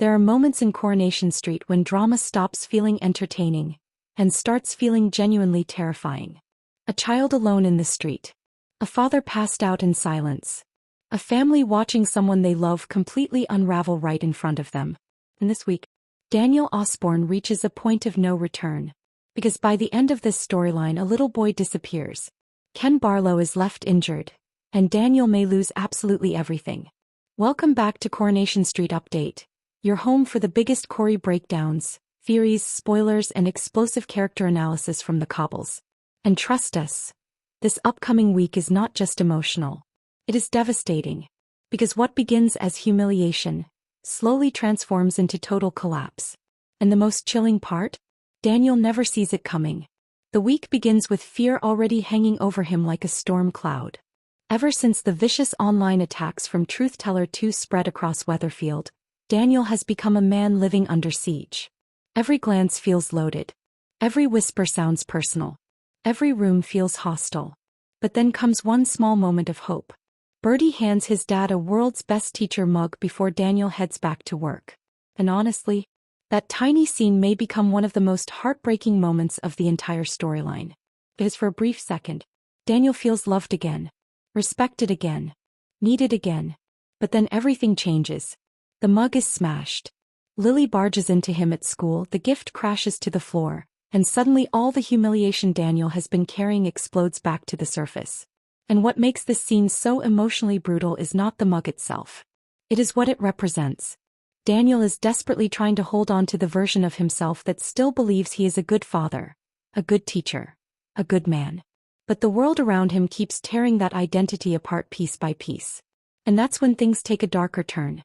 There are moments in Coronation Street when drama stops feeling entertaining and starts feeling genuinely terrifying. A child alone in the street. A father passed out in silence. A family watching someone they love completely unravel right in front of them. And this week, Daniel Osborne reaches a point of no return. Because by the end of this storyline, a little boy disappears. Ken Barlow is left injured, and Daniel may lose absolutely everything. Welcome back to Coronation Street Update, your home for the biggest Corrie breakdowns, theories, spoilers, and explosive character analysis from the cobbles. And trust us, this upcoming week is not just emotional. It is devastating. Because what begins as humiliation slowly transforms into total collapse. And the most chilling part? Daniel never sees it coming. The week begins with fear already hanging over him like a storm cloud. Ever since the vicious online attacks from Truth Teller 2 spread across Weatherfield, Daniel has become a man living under siege. Every glance feels loaded. Every whisper sounds personal. Every room feels hostile. But then comes one small moment of hope. Bertie hands his dad a world's best teacher mug before Daniel heads back to work. And honestly, that tiny scene may become one of the most heartbreaking moments of the entire storyline. It is for a brief second. Daniel feels loved again, respected again, needed again. But then everything changes. The mug is smashed. Lily barges into him at school, the gift crashes to the floor, and suddenly all the humiliation Daniel has been carrying explodes back to the surface. And what makes this scene so emotionally brutal is not the mug itself. It is what it represents. Daniel is desperately trying to hold on to the version of himself that still believes he is a good father, a good teacher, a good man. But the world around him keeps tearing that identity apart piece by piece. And that's when things take a darker turn.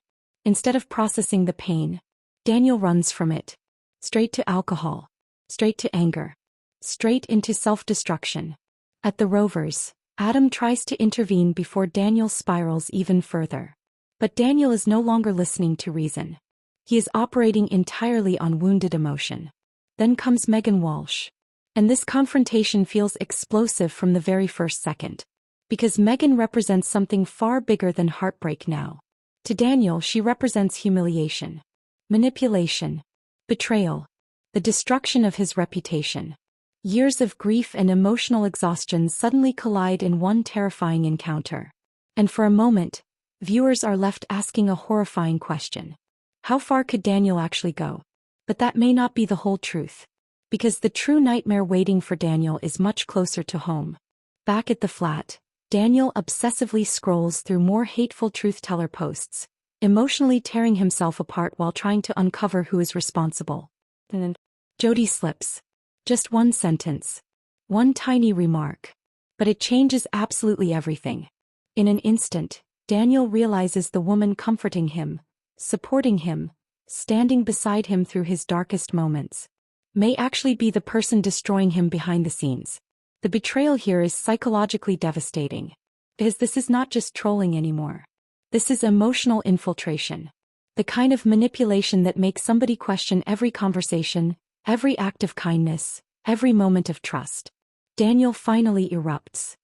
Instead of processing the pain, Daniel runs from it. Straight to alcohol. Straight to anger. Straight into self-destruction. At the Rovers, Adam tries to intervene before Daniel spirals even further. But Daniel is no longer listening to reason. He is operating entirely on wounded emotion. Then comes Megan Walsh. And this confrontation feels explosive from the very first second. Because Megan represents something far bigger than heartbreak now. To Daniel, she represents humiliation, manipulation, betrayal, the destruction of his reputation. Years of grief and emotional exhaustion suddenly collide in one terrifying encounter. And for a moment, viewers are left asking a horrifying question. How far could Daniel actually go? But that may not be the whole truth. Because the true nightmare waiting for Daniel is much closer to home. Back at the flat, Daniel obsessively scrolls through more hateful Truth Teller posts, emotionally tearing himself apart while trying to uncover who is responsible. And then Jody slips. Just one sentence. One tiny remark. But it changes absolutely everything. In an instant, Daniel realizes the woman comforting him, supporting him, standing beside him through his darkest moments, may actually be the person destroying him behind the scenes. The betrayal here is psychologically devastating. Because this is not just trolling anymore. This is emotional infiltration. The kind of manipulation that makes somebody question every conversation, every act of kindness, every moment of trust. Daniel finally erupts.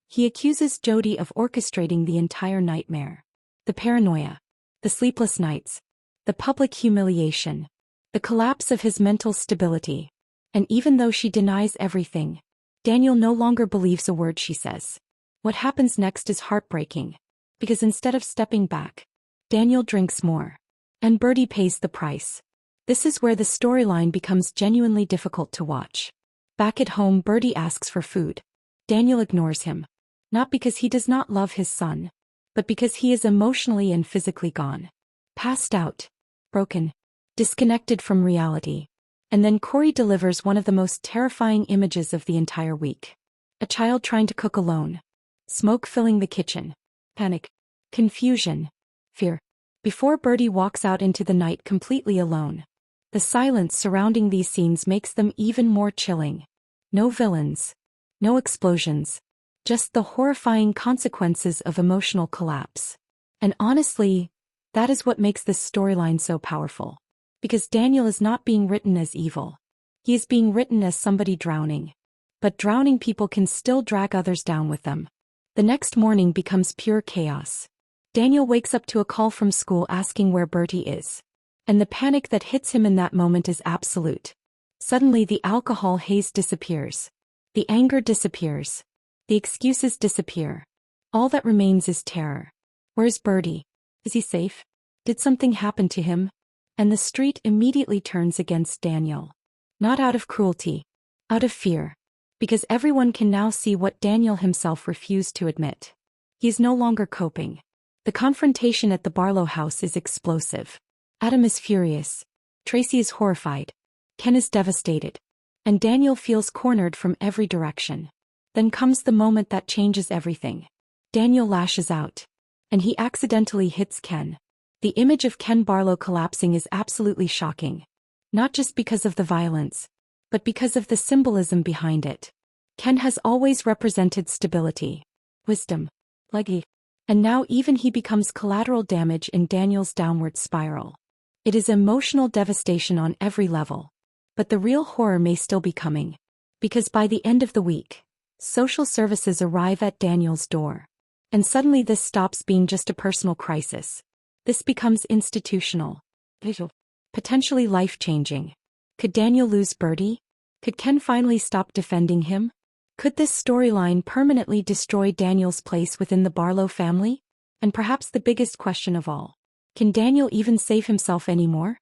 He accuses Jody of orchestrating the entire nightmare. The paranoia, the sleepless nights, the public humiliation, the collapse of his mental stability. And even though she denies everything, Daniel no longer believes a word she says. What happens next is heartbreaking. Because instead of stepping back, Daniel drinks more. And Bertie pays the price. This is where the storyline becomes genuinely difficult to watch. Back at home, Bertie asks for food. Daniel ignores him. Not because he does not love his son, but because he is emotionally and physically gone. Passed out. Broken. Disconnected from reality. And then Corrie delivers one of the most terrifying images of the entire week. A child trying to cook alone. Smoke filling the kitchen. Panic. Confusion. Fear. Before Bertie walks out into the night completely alone. The silence surrounding these scenes makes them even more chilling. No villains. No explosions. Just the horrifying consequences of emotional collapse. And honestly, that is what makes this storyline so powerful. Because Daniel is not being written as evil. He is being written as somebody drowning. But drowning people can still drag others down with them. The next morning becomes pure chaos. Daniel wakes up to a call from school asking where Bertie is. And the panic that hits him in that moment is absolute. Suddenly the alcohol haze disappears. The anger disappears. The excuses disappear. All that remains is terror. Where's Bertie? Is he safe? Did something happen to him? And the street immediately turns against Daniel. Not out of cruelty. Out of fear. Because everyone can now see what Daniel himself refused to admit. He is no longer coping. The confrontation at the Barlow house is explosive. Adam is furious. Tracy is horrified. Ken is devastated. And Daniel feels cornered from every direction. Then comes the moment that changes everything. Daniel lashes out. And he accidentally hits Ken. The image of Ken Barlow collapsing is absolutely shocking. Not just because of the violence, but because of the symbolism behind it. Ken has always represented stability, wisdom, legacy, and now even he becomes collateral damage in Daniel's downward spiral. It is emotional devastation on every level. But the real horror may still be coming. Because by the end of the week, social services arrive at Daniel's door. And suddenly this stops being just a personal crisis. This becomes institutional. Potentially life-changing. Could Daniel lose Bertie? Could Ken finally stop defending him? Could this storyline permanently destroy Daniel's place within the Barlow family? And perhaps the biggest question of all. Can Daniel even save himself anymore?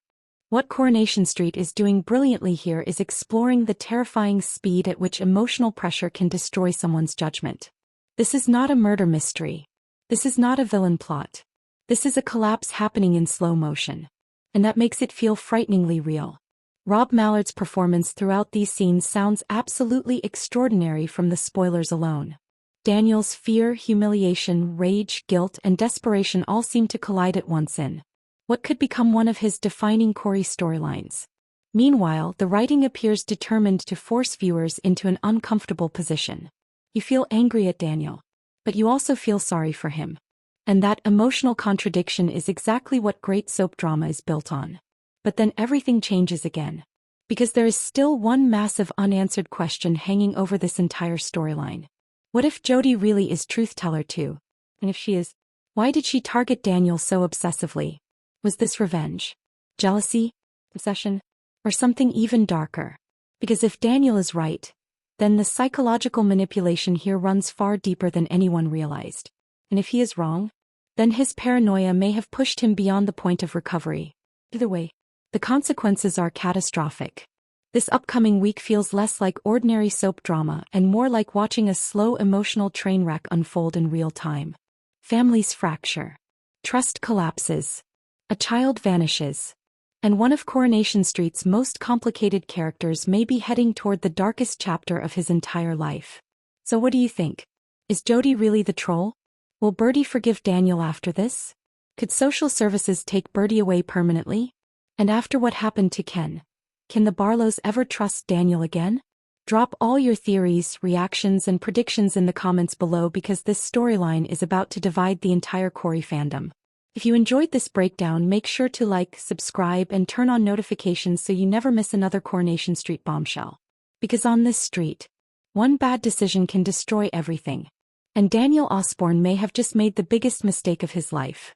What Coronation Street is doing brilliantly here is exploring the terrifying speed at which emotional pressure can destroy someone's judgment. This is not a murder mystery. This is not a villain plot. This is a collapse happening in slow motion. And that makes it feel frighteningly real. Rob Mallard's performance throughout these scenes sounds absolutely extraordinary from the spoilers alone. Daniel's fear, humiliation, rage, guilt, and desperation all seem to collide at once in what could become one of his defining Corrie storylines. Meanwhile, the writing appears determined to force viewers into an uncomfortable position. You feel angry at Daniel, but you also feel sorry for him. And that emotional contradiction is exactly what great soap drama is built on. But then everything changes again. Because there is still one massive unanswered question hanging over this entire storyline. What if Jody really is truth-teller too? And if she is, why did she target Daniel so obsessively? Was this revenge? Jealousy? Obsession? Or something even darker? Because if Daniel is right, then the psychological manipulation here runs far deeper than anyone realized. And if he is wrong, then his paranoia may have pushed him beyond the point of recovery. Either way, the consequences are catastrophic. This upcoming week feels less like ordinary soap drama and more like watching a slow emotional train wreck unfold in real time. Families fracture. Trust collapses. A child vanishes. And one of Coronation Street's most complicated characters may be heading toward the darkest chapter of his entire life. So what do you think? Is Jody really the troll? Will Bertie forgive Daniel after this? Could social services take Bertie away permanently? And after what happened to Ken, can the Barlows ever trust Daniel again? Drop all your theories, reactions, and predictions in the comments below because this storyline is about to divide the entire Corrie fandom. If you enjoyed this breakdown, make sure to like, subscribe, and turn on notifications so you never miss another Coronation Street bombshell. Because on this street, one bad decision can destroy everything. And Daniel Osborne may have just made the biggest mistake of his life.